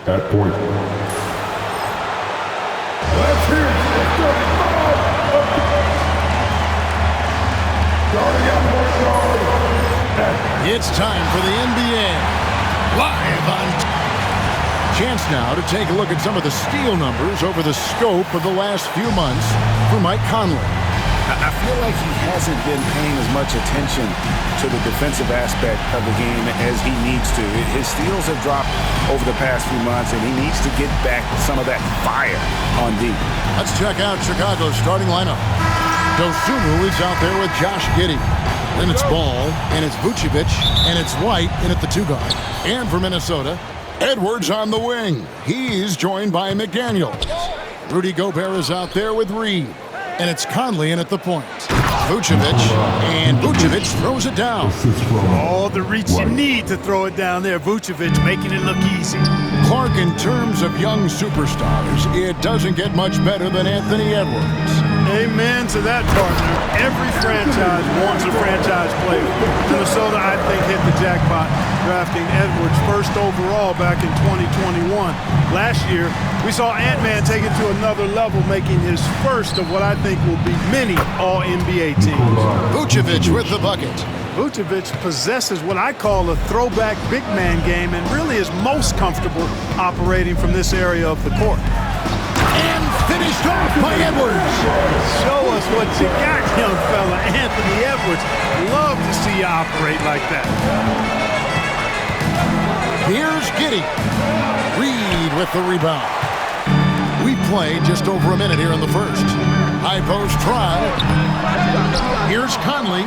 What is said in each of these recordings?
at point. Let's hear it for 35 of the starting at point guard. It's time for the NBA. Live on. Chance now to take a look at some of the steal numbers over the scope of the last few months for Mike Conley. I feel like he hasn't been paying as much attention to the defensive aspect of the game as he needs to. His steals have dropped over the past few months, and he needs to get back some of that fire on D. Let's check out Chicago's starting lineup. Dosunmu is out there with Josh Giddey. Then it's Ball, and it's Vucevic, and it's White in at the 2 guard. And for Minnesota, Edwards on the wing. He's joined by McDaniels. Rudy Gobert is out there with Reed. And it's Conley in at the point. Vucevic, and Vucevic throws it down. All the reach you need to throw it down there. Vucevic making it look easy. Clark, in terms of young superstars, it doesn't get much better than Anthony Edwards. Amen to that, partner. Every franchise wants a franchise player. Minnesota, I think, hit the jackpot drafting Edwards first overall back in 2021. Last year, we saw Ant-Man take it to another level, making his first of what I think will be many All-NBA teams. Vucevic with the bucket. Vucevic possesses what I call a throwback big man game and really is most comfortable operating from this area of the court. And finished off by Edwards. Show us what you got, young fella. Anthony Edwards. Love to see you operate like that. Here's Giddey. Reed with the rebound. We played just over a minute here in the first. High post try. Here's Conley.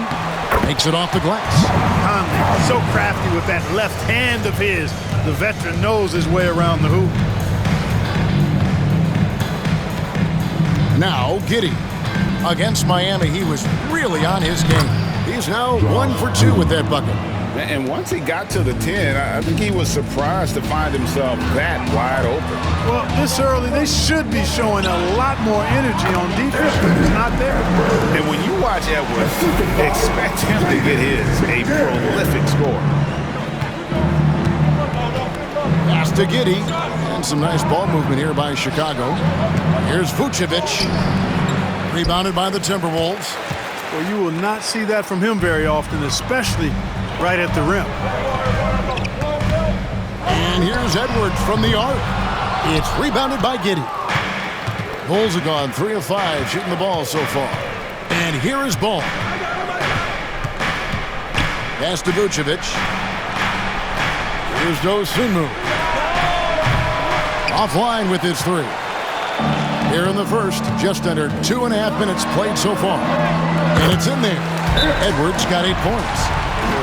Makes it off the glass. Conley, so crafty with that left hand of his. The veteran knows his way around the hoop. Now Giddey. Against Miami, he was really on his game. He's now 1 for 2 with that bucket. And once he got to the 10, I think he was surprised to find himself that wide open. Well, this early, they should be showing a lot more energy on defense, but it's not there. And when you watch Edwards, expect him to get a prolific score. Pass to Giddey. And some nice ball movement here by Chicago. Here's Vucevic. Rebounded by the Timberwolves. Well, you will not see that from him very often, especially right at the rim. And here's Edwards from the arc. It's rebounded by Giddey. Bulls have gone 3 of 5 shooting the ball so far. And here is Ball. Pass to Vucevic. Here's Dosunmu. Offline with his 3. Here in the first, just under 2.5 minutes played so far. And it's in there. Edwards got 8 points.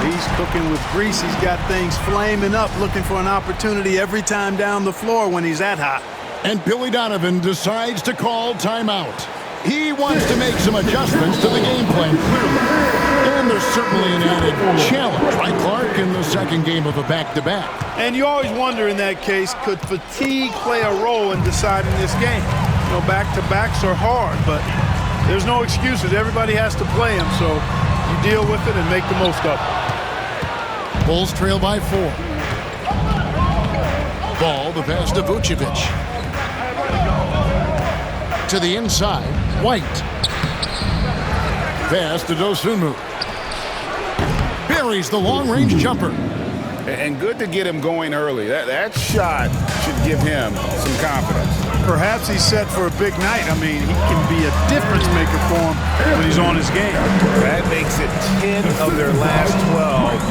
He's cooking with grease. He's got things flaming up, looking for an opportunity every time down the floor when he's that hot. And Billy Donovan decides to call timeout. He wants to make some adjustments to the game plan, clearly. And there's certainly an added challenge by Clark in the second game of a back-to-back. And you always wonder in that case, could fatigue play a role in deciding this game? You know, back-to-backs are hard, but there's no excuses. Everybody has to play them, so you deal with it and make the most of it. Bulls trail by 4. Ball, the pass to Vucevic. To the inside, White. Pass to Dosunmu. Buries the long-range jumper. And good to get him going early. That shot should give him some confidence. Perhaps he's set for a big night. I mean, he can be a difference maker for him when he's on his game. That makes it 10 of their last 12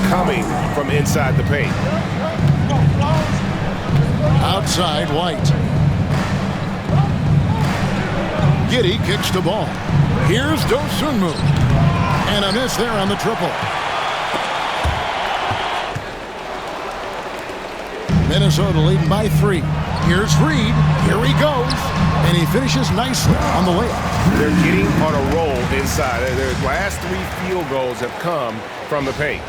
coming from inside the paint. Outside, White. Giddey kicks the ball. Here's Dosunmu. And a miss there on the triple. Minnesota leading by 3. Here's Reed. Here he goes. And he finishes nicely on the layup. They're getting on a roll inside. Their last 3 field goals have come from the paint.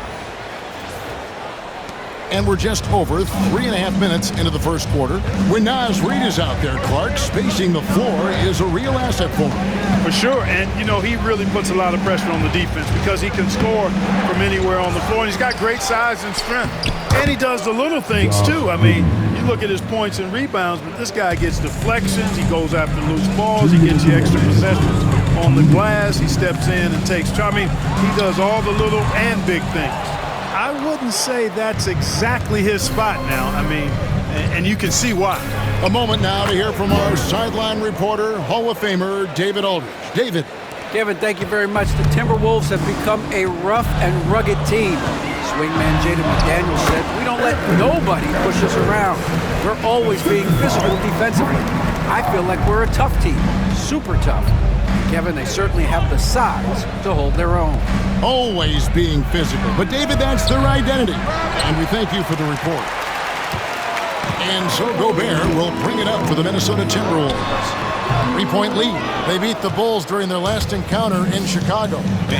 And we're just over 3.5 minutes into the first quarter. When Naz Reid is out there, Clark, spacing the floor is a real asset for him. For sure, and you know, he really puts a lot of pressure on the defense because he can score from anywhere on the floor, and he's got great size and strength. And he does the little things too. I mean, you look at his points and rebounds, but this guy gets deflections. He goes after loose balls. He gets you extra possessions on the glass. He steps in and takes charge. I mean, he does all the little and big things. I wouldn't say that's exactly his spot now. I mean, and you can see why. A moment now to hear from our sideline reporter, Hall of Famer David Aldridge. David. Kevin, thank you very much. The Timberwolves have become a rough and rugged team. Swingman Jaden McDaniels said, "We don't let nobody push us around. We're always being physical defensively. I feel like we're a tough team, super tough." Kevin, they certainly have the size to hold their own. Always being physical. But David, that's their identity. And we thank you for the report. And so Gobert will bring it up for the Minnesota Timberwolves. 3-point lead. They beat the Bulls during their last encounter in Chicago.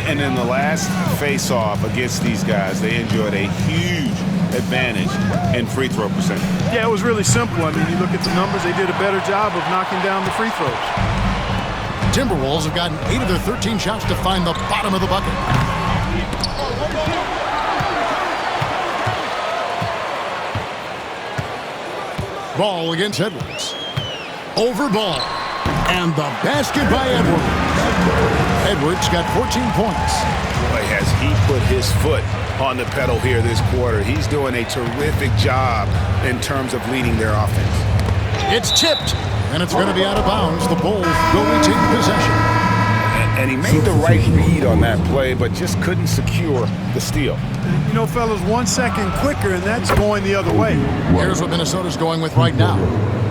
And in the last face-off against these guys, they enjoyed a huge advantage in free throw percentage. Yeah, it was really simple. I mean, you look at the numbers, they did a better job of knocking down the free throws. Timberwolves have gotten 8 of their 13 shots to find the bottom of the bucket. Ball against Edwards. Over Ball. And the basket by Edwards. Edwards got 14 points. Boy, has he put his foot on the pedal here this quarter. He's doing a terrific job in terms of leading their offense. It's tipped, and it's going to be out of bounds. The Bulls will retain possession. And he made the right read on that play, but just couldn't secure the steal. You know, fellas, 1 second quicker, and that's going the other way. Here's what Minnesota's going with right now.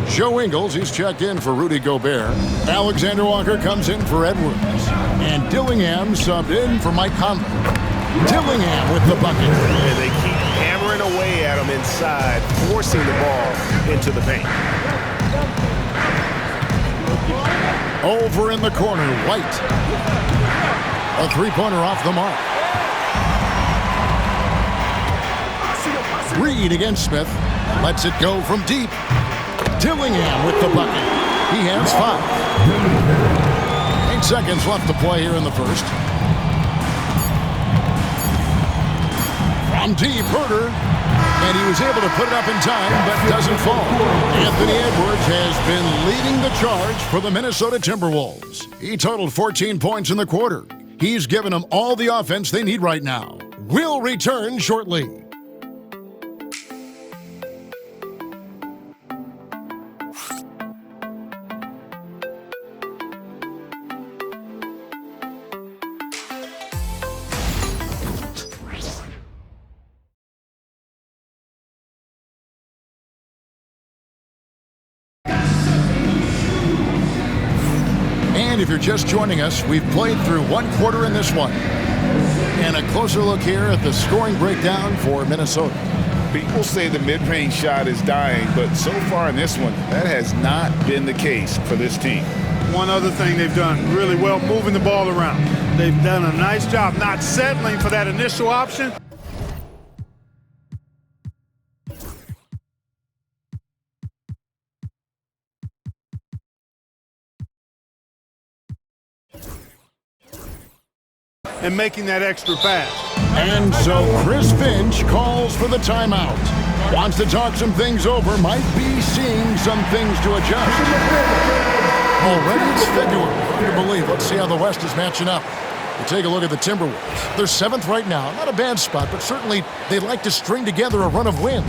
Joe Ingles, he's checked in for Rudy Gobert. Alexander Walker comes in for Edwards. And Dillingham subbed in for Mike Conley. Dillingham with the bucket. And they keep hammering away at him inside, forcing the ball into the paint. Over in the corner, White. A three-pointer off the mark. Reed against Smith. Lets it go from deep. Dillingham with the bucket. He has 5. 8 seconds left to play here in the first. From deep, Herter. And he was able to put it up in time, but doesn't fall. Anthony Edwards has been leading the charge for the Minnesota Timberwolves. He totaled 14 points in the quarter. He's given them all the offense they need right now. We'll return shortly. And if you're just joining us, we've played through 1 quarter in this one. And a closer look here at the scoring breakdown for Minnesota. People say the mid-range shot is dying, but so far in this one, that has not been the case for this team. One other thing they've done really well, moving the ball around. They've done a nice job not settling for that initial option. And making that extra pass. And so Chris Finch calls for the timeout. Wants to talk some things over, might be seeing some things to adjust. Already it's February. Hard to believe. Let's see how the West is matching up. We take a look at the Timberwolves. They're 7th right now. Not a bad spot, but certainly they'd like to string together a run of wins.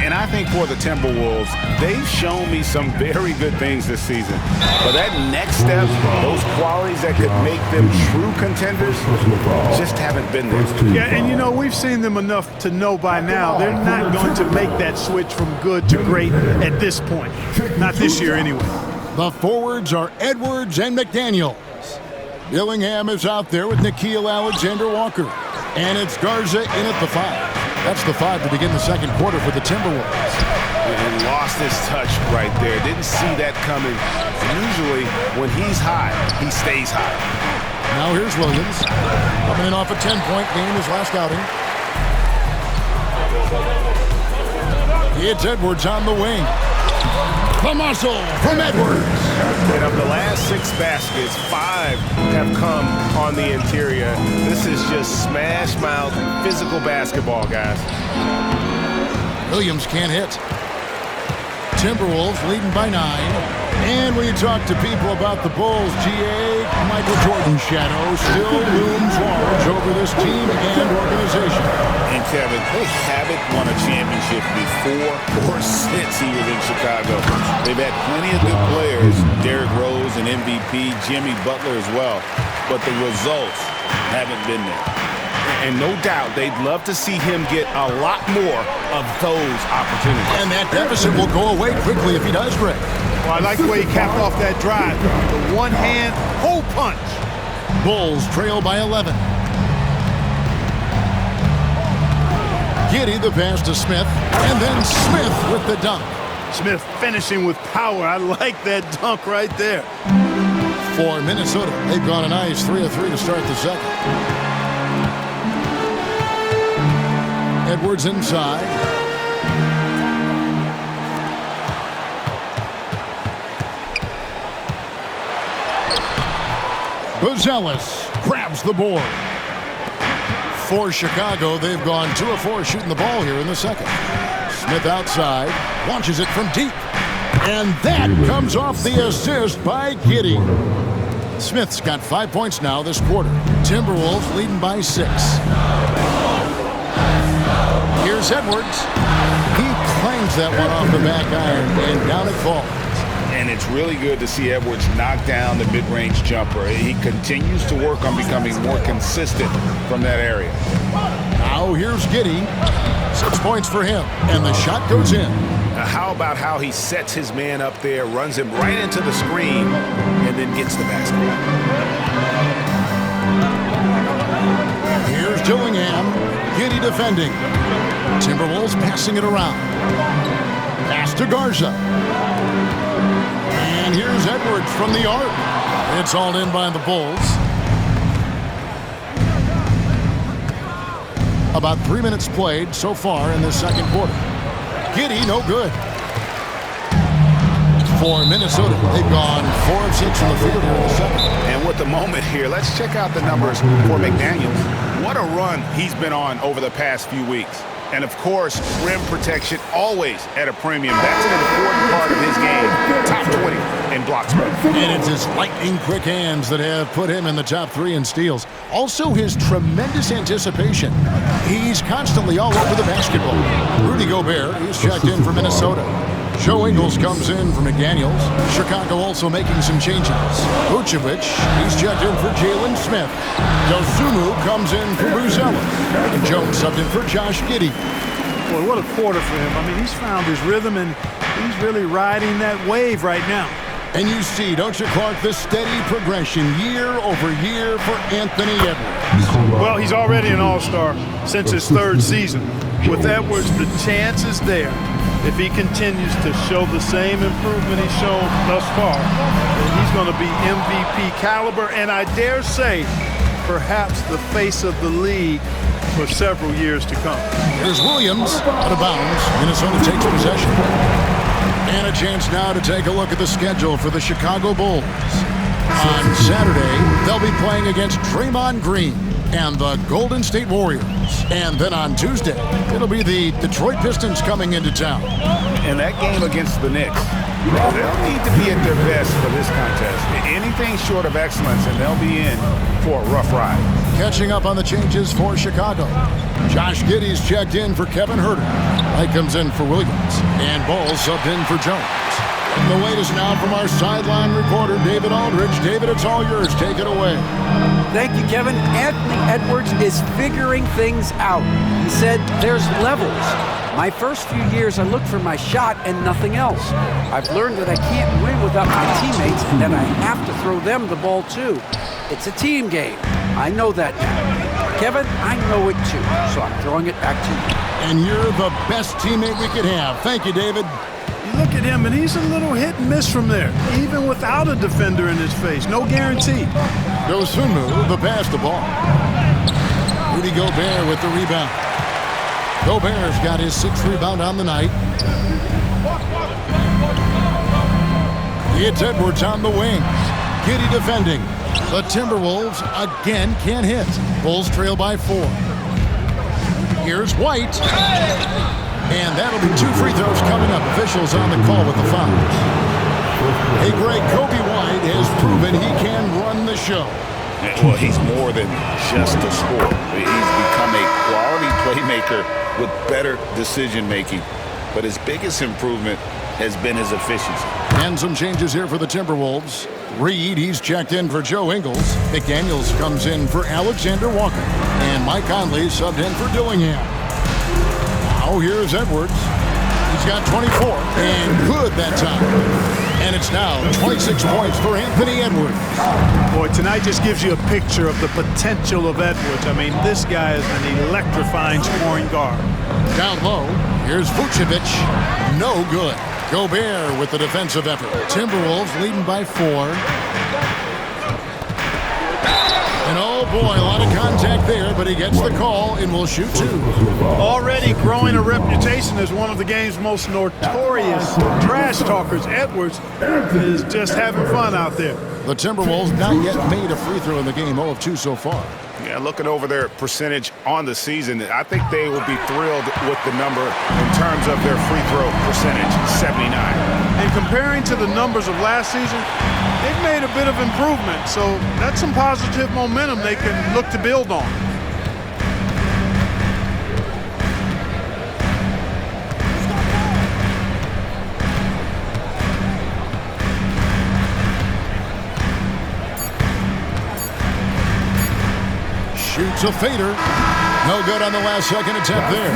And I think for the Timberwolves, they've shown me some very good things this season. But that next step, those qualities that could make them true contenders, just haven't been there. Yeah, and you know, we've seen them enough to know by now they're not going to make that switch from good to great at this point. Not this year anyway. The forwards are Edwards and McDaniels. Dillingham is out there with Nickeil Alexander-Walker. And it's Garza in at the 5. That's the 5 to begin the second quarter for the Timberwolves. And lost his touch right there. Didn't see that coming. Usually, when he's hot, he stays hot. Now here's Williams. Coming in off a 10-point game his last outing. It's Edwards on the wing. The muscle from Edwards. And of the last 6 baskets, 5 have come on the interior. This is just smash mouth, physical basketball, guys. Williams can't hit. Timberwolves leading by 9. And when you talk to people about the Bulls, GA, Michael Jordan's shadow still looms large over this team and organization. And Kevin, they haven't won a championship before or since he was in Chicago. They've had plenty of good players, Derrick Rose and MVP, Jimmy Butler as well, but the results haven't been there. And no doubt they'd love to see him get a lot more of those opportunities. And that deficit will go away quickly if he does, Greg. Well, I like the way he capped off that drive. The one-hand hole punch. Bulls trail by 11. Giddey the pass to Smith, and then Smith with the dunk. Smith finishing with power. I like that dunk right there. For Minnesota, they've gone a nice 3 of 3 to start the second. Edwards inside. Buzelis grabs the board. For Chicago, they've gone 2 of 4 shooting the ball here in the second. Smith outside, launches it from deep. And that comes off the assist by Giddey. Smith's got 5 points now this quarter. Timberwolves leading by 6. Here's Edwards. He claims that one off the back iron, and down it falls. And it's really good to see Edwards knock down the mid-range jumper. He continues to work on becoming more consistent from that area. Now here's Giddey. 6 points for him, and the shot goes in. Now how about how he sets his man up there, runs him right into the screen, and then gets the basket. Here's Dillingham. Giddey defending. Timberwolves passing it around. Pass to Garza. And here's Edwards from the arc. It's hauled in by the Bulls. About 3 minutes played so far in the second quarter. Giddey, no good. For Minnesota, they've gone 4 of 6 from the field here in the second. And with the moment here, let's check out the numbers for McDaniels. What a run he's been on over the past few weeks. And, of course, rim protection always at a premium. That's an important part of his game. Top 20 in block spread. And it's his lightning-quick hands that have put him in the top 3 in steals. Also, his tremendous anticipation. He's constantly all over the basketball. Rudy Gobert is checked in for Minnesota. Joe Ingles comes in for McDaniels. Chicago also making some changes. Vucevic, he's checked in for Jalen Smith. Dosunmu comes in for Buzelis. And Jones subbed in for Josh Giddey. Boy, what a quarter for him. I mean, he's found his rhythm, and he's really riding that wave right now. And you see, don't you, Clark, the steady progression year over year for Anthony Edwards. Well, he's already an all-star since his 3rd season. With Edwards, the chance is there. If he continues to show the same improvement he's shown thus far, then he's going to be MVP caliber, and I dare say, perhaps the face of the league for several years to come. Here's Williams out of bounds. Minnesota takes possession. And a chance now to take a look at the schedule for the Chicago Bulls. On Saturday, they'll be playing against Draymond Green and the Golden State Warriors. And then on Tuesday, it'll be the Detroit Pistons coming into town. And that game against the Knicks, they'll need to be at their best for this contest. Anything short of excellence, and they'll be in for a rough ride. Catching up on the changes for Chicago. Josh Giddey's checked in for Kevin Huerter. Light comes in for Williams. And Ball subbed in for Jones. And the latest now from our sideline reporter, David Aldridge. David, it's all yours. Take it away. Thank you, Kevin. Anthony Edwards is figuring things out. He said there's levels. My first few years, I looked for my shot and nothing else. I've learned that I can't win without my teammates and that I have to throw them the ball too. It's a team game. I know that now. Kevin, I know it too, so I'm throwing it back to you. And you're the best teammate we could have. Thank you, David. You look at him, and he's a little hit and miss from there, even without a defender in his face. No guarantee. Dosunmu, the pass the ball. Rudy Gobert with the rebound. Gobert's got his 6th rebound on the night. It's Edwards on the wing. Giddey defending. The Timberwolves again can't hit. Bulls trail by 4. Here's White. And that'll be 2 free throws coming up. Officials on the call with the fouls. Hey, Greg, Kobe White has proven he can run the show. Well, he's more than just a scorer. He's become a quality playmaker with better decision-making. But his biggest improvement has been his efficiency. And some changes here for the Timberwolves. Reed, he's checked in for Joe Ingles. McDaniels comes in for Alexander Walker. And Mike Conley subbed in for Dillingham. Now here's Edwards. He's got 24, and good that time. And it's now 26 points for Anthony Edwards. Boy, tonight just gives you a picture of the potential of Edwards. I mean, this guy is an electrifying scoring guard. Down low, here's Vucevic. No good. Gobert with the defensive effort. Timberwolves leading by 4. And oh boy, a lot of contact there, but he gets the call and will shoot 2. Already growing a reputation as one of the game's most notorious trash talkers, Edwards is just having fun out there. The Timberwolves not yet made a free throw in the game, 0 of 2 so far. Yeah, looking over their percentage on the season, I think they will be thrilled with the number in terms of their free throw percentage, 79. And comparing to the numbers of last season, they've made a bit of improvement. So that's some positive momentum they can look to build on. Shoots a fader. No good on the last second attempt there.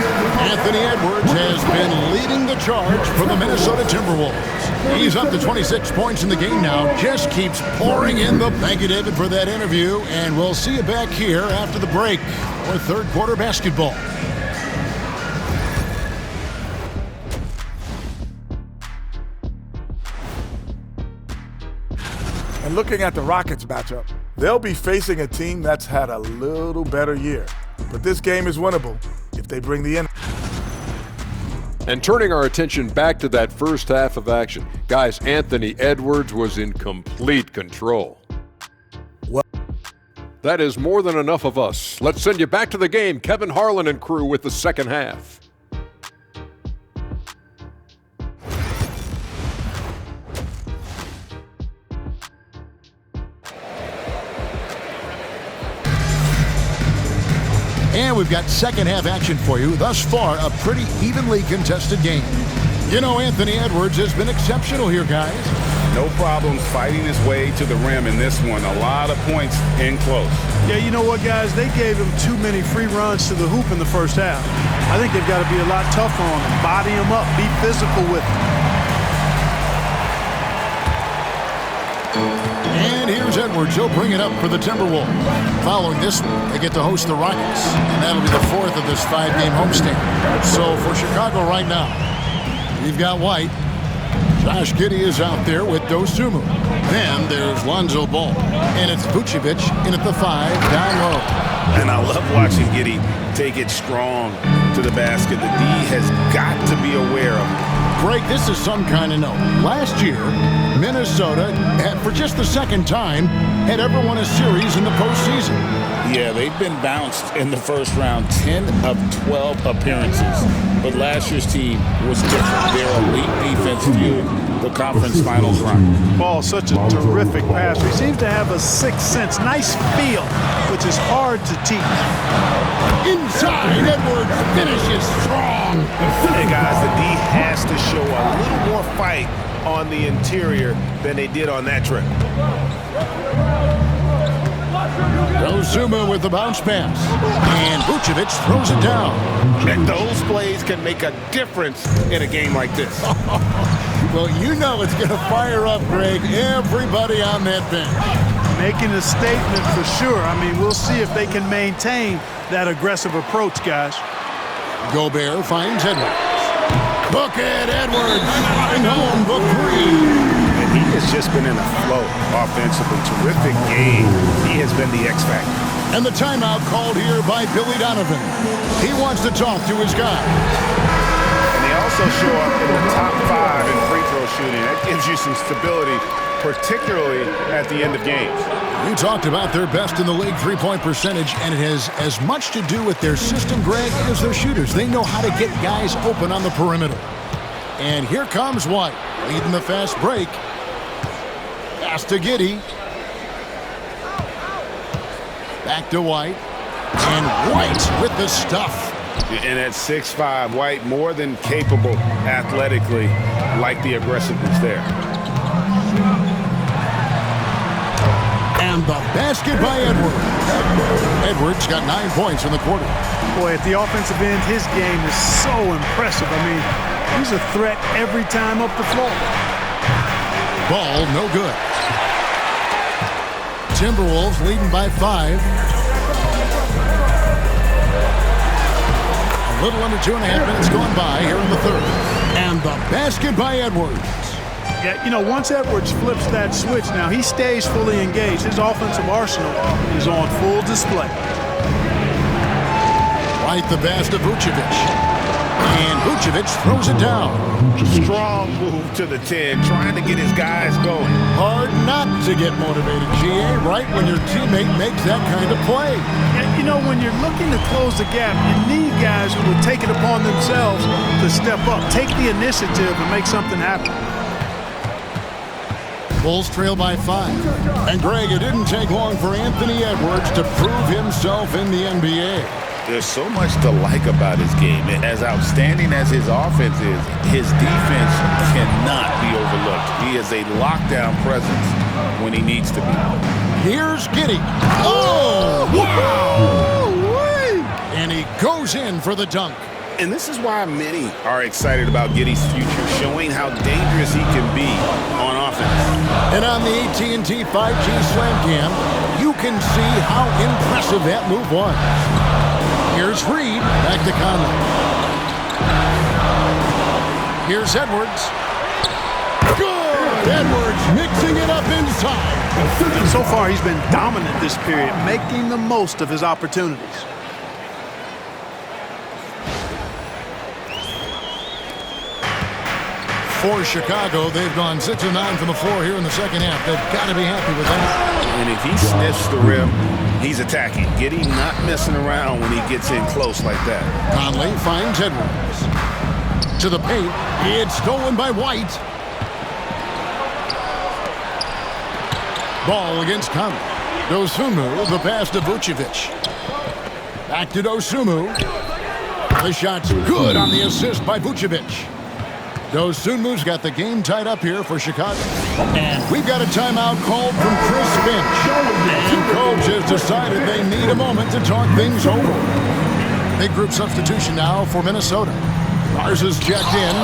Anthony Edwards has been leading the charge for the Minnesota Timberwolves. He's up to 26 points in the game now. Just keeps pouring in the thank you, David, for that interview. And we'll see you back here after the break for third quarter basketball. And looking at the Rockets matchup, they'll be facing a team that's had a little better year. But this game is winnable if they bring the energy. And turning our attention back to that first half of action, guys, Anthony Edwards was in complete control. That is more than enough of us. Let's send you back to the game. Kevin Harlan and crew with the second half. And we've got second half action for you. Thus far, a pretty evenly contested game. You know, Anthony Edwards has been exceptional here, guys. No problems fighting his way to the rim in this one. A lot of points in close. Yeah, you know what, guys? They gave him too many free runs to the hoop in the first half. I think they've got to be a lot tougher on him. Body him up. Be physical with him. And here's Edwards. He'll bring it up for the Timberwolves. Following this one, they get to host the Rockets. And that'll be the 4th of this 5-game homestand. So for Chicago right now, we've got White. Josh Giddey is out there with Dosunmu. Then there's Lonzo Ball. And it's Vucevic in at the 5, down low. And I love watching Giddey take it strong to the basket. The D has got to be aware of it. Greg, this is some kind of note. Last year, Minnesota, for just the second time, had ever won a series in the postseason. Yeah, they've been bounced in the first round, 10 of 12 appearances. But last year's team was different. Their elite defense fueled the conference finals run. Ball, such a terrific pass. He seems to have a sixth sense, nice feel, which is hard to teach. Inside, Edwards finishes strong. Hey guys, the D has to show a little more fight on the interior than they did on that trip. Dosunmu with the bounce pass. And Vucevic throws it down. And those plays can make a difference in a game like this. Well, you know it's going to fire up, Greg, everybody on that bench. Making a statement for sure. I mean, we'll see if they can maintain that aggressive approach, guys. Gobert finds Edwards. Look at Edwards driving home the 3. And he has just been in a flow offensively. Terrific game. He has been the X factor. And the timeout called here by Billy Donovan. He wants to talk to his guys. And they also show up in the top 5 in free throw shooting. That gives you increasing stability, particularly at the end of games. You talked about their best in the league three-point percentage, and it has as much to do with their system, Greg, as their shooters. They know how to get guys open on the perimeter. And here comes White, leading the fast break. Pass to Giddey. Back to White. And White with the stuff. And at 6'5", White more than capable athletically, like the aggressiveness there. And the basket by Edwards. Edwards got 9 points in the quarter. Boy, at the offensive end, his game is so impressive. I mean, he's a threat every time up the floor. Ball no good. Timberwolves leading by 5. A little under 2.5 minutes gone by here in the third. And the basket by Edwards. Yeah, you know, once Edwards flips that switch now, he stays fully engaged. His offensive arsenal is on full display. Right the pass to Vucevic. And Vucevic throws it down. Strong move to the 10, trying to get his guys going. Hard not to get motivated, GA, right when your teammate makes that kind of play. Yeah, you know, when you're looking to close the gap, you need guys who will take it upon themselves to step up, take the initiative and make something happen. Bulls trail by 5. And Greg, it didn't take long for Anthony Edwards to prove himself in the NBA. There's so much to like about his game. As outstanding as his offense is, his defense cannot be overlooked. He is a lockdown presence when he needs to be. Here's Giddey. Oh! Wow! And he goes in for the dunk. And this is why many are excited about Giddey's future, showing how dangerous he can be on offense. And on the AT&T 5G Slam Cam, you can see how impressive that move was. Here's Reed, back to Conley. Here's Edwards. Good! Edwards mixing it up inside. So far, he's been dominant this period, making the most of his opportunities. For Chicago, they've gone 6 of 9 from the floor here in the second half. They've got to be happy with that. And if he sniffs the rim, he's attacking. Giddey not messing around when he gets in close like that. Conley finds Edwards. To the paint. It's stolen by White. Ball against Conley. Dosunmu, the pass to Vucevic. Back to Dosunmu. The shot's good on the assist by Vucevic. Dosunmu's got the game tied up here for Chicago. And we've got a timeout called from Chris Finch. And coach has decided they need a moment to talk things over. Big group substitution now for Minnesota. Mars is checked in.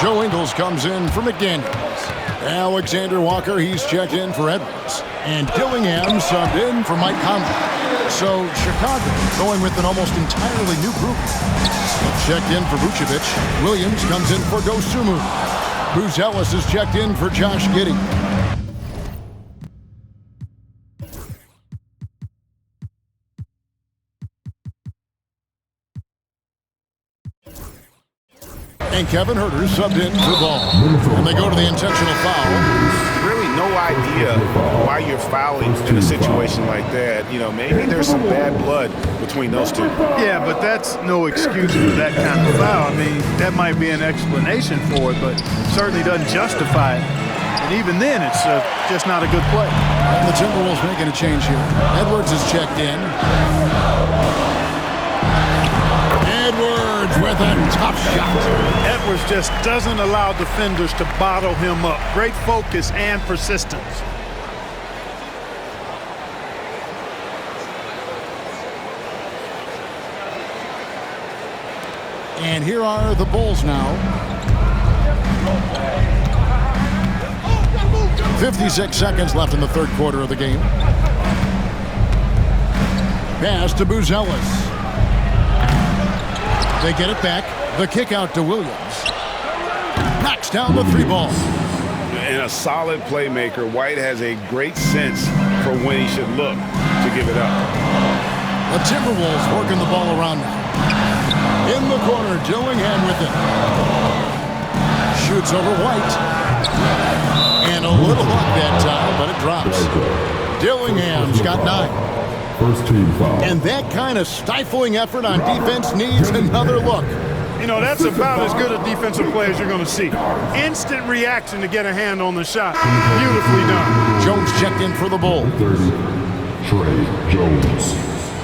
Joe Ingles comes in for McDaniels. Alexander Walker, he's checked in for Edwards. And Dillingham subbed in for Mike Conley. So Chicago going with an almost entirely new group. Checked in for Vucevic. Williams comes in for Dosunmu. Bruce Ellis is checked in for Josh Giddey. And Kevin Huerter subbed in for Ball. And they go to the intentional foul. Really no idea why you're fouling in a situation like that. You know, maybe there's some bad blood between those two. Yeah, but that's no excuse for that kind of foul. I mean, that might be an explanation for it, but certainly doesn't justify it. And even then, it's just not a good play. And the Timberwolves making a change here. Edwards is checked in. Edwards with a tough shot. Edwards just doesn't allow defenders to bottle him up. Great focus and persistence. And here are the Bulls now. 56 seconds left in the third quarter of the game. Pass to Buzelis. They get it back. The kick out to Williams. Knocks down the three ball. And a solid playmaker. White has a great sense for when he should look to give it up. The Timberwolves working the ball around now. In the corner, Dillingham with it. Shoots over White. little luck that time, but it drops. Dillingham's got 9. First team foul. And that kind of stifling effort on defense needs another look. You know, that's about as good a defensive play as you're going to see. Instant reaction to get a hand on the shot. Beautifully done. Jones checked in for the Bull. 30, Trey Jones.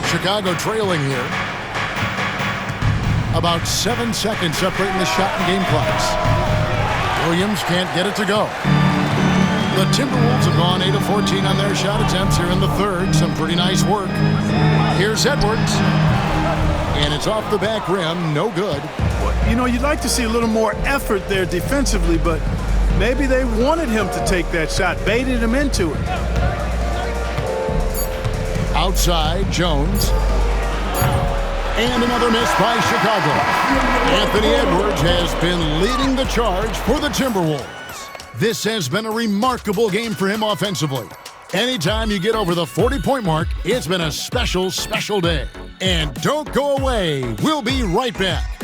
Chicago trailing here. About 7 seconds separating the shot and game clocks. Williams can't get it to go. The Timberwolves have gone 8 of 14 on their shot attempts here in the third. Some pretty nice work. Here's Edwards. And it's off the back rim. No good. You know, you'd like to see a little more effort there defensively, but maybe they wanted him to take that shot, baited him into it. Outside, Jones. And another miss by Chicago. Anthony Edwards has been leading the charge for the Timberwolves. This has been a remarkable game for him offensively. Anytime you get over the 40-point mark, it's been a special, special day. And don't go away. We'll be right back.